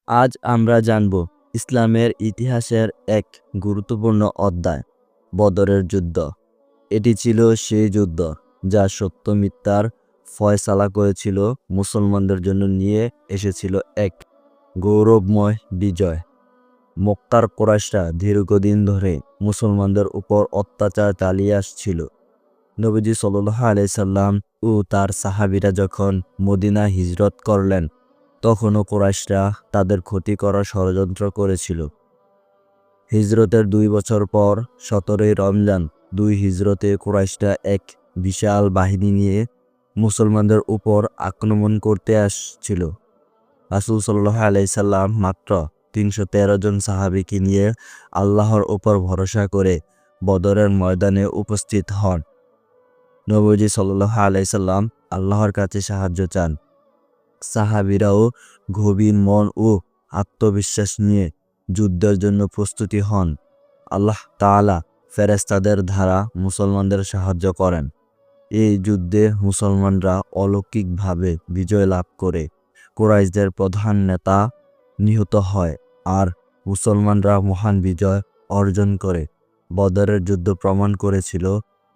আজ আমরা জানব ইসলামের ইতিহাসের এক গুরুত্বপূর্ণ অধ্যায়, বদরের যুদ্ধ। এটি ছিল সেই যুদ্ধ যা সত্য মিথ্যার ফয়সালা করেছিল, মুসলমানদের জন্য নিয়ে এসেছিল এক গৌরবময় বিজয়। মক্কার কুরাইশরা দীর্ঘদিন ধরে মুসলমানদের উপর অত্যাচার চালিয়ে আসছিল। নবীজি সাল্লাল্লাহু আলাইহি সাল্লাম ও তার সাহাবীরা যখন মদিনা হিজরত করলেন, তখনও কুরাইশরা তাদের ক্ষতি করার ষড়যন্ত্র করেছিল। হিজরতের 2 বছর পর 17ই রমজান 2 হিজরতে কুরাইশরা এক বিশাল বাহিনী নিয়ে মুসলমানদের উপর আক্রমণ করতে আসছিল। রাসূল সাল্লাল্লাহু আলাইহি সাল্লাম মাত্র 313 জন সাহাবীকে নিয়ে আল্লাহর উপর ভরসা করে বদরের ময়দানে উপস্থিত হন। নবীজি সাল্লাল্লাহু আলাইহি সাল্লাম আল্লাহর কাছে সাহায্য চান। সাহাবীরাও গভীর মন ও আত্মবিশ্বাস নিয়ে যুদ্ধের জন্য প্রস্তুতি হন। আল্লাহ তাআলা ফেরেশতাদের দ্বারা মুসলমানদের সাহায্য করেন। এই যুদ্ধে মুসলমানরা অলৌকিকভাবে বিজয় লাভ করে কুরাইশদের প্রধান নেতা নিহত হয় আর মুসলমানরা মহান বিজয় অর্জন করে। বদরের যুদ্ধ প্রমাণ করেছিল,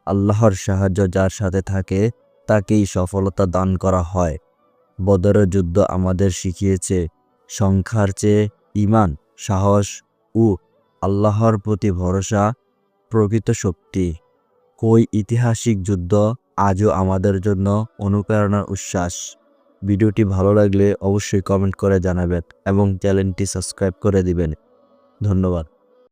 আল্লাহর সাহায্য যার সাথে থাকে তাকেই সফলতা দান করা হয়। বদরের যুদ্ধ আমাদের শিখিয়েছে সংখ্যার চেয়ে ঈমান, সাহস ও আল্লাহর প্রতি ভরসা প্রকৃত শক্তি। ওই ঐতিহাসিক যুদ্ধ আজও আমাদের জন্য অনুপ্রেরণার উচ্ছ্বাস। ভিডিওটি ভালো লাগলে অবশ্যই কমেন্ট করে জানাবেন এবং চ্যানেলটি সাবস্ক্রাইব করে দিবেন। ধন্যবাদ।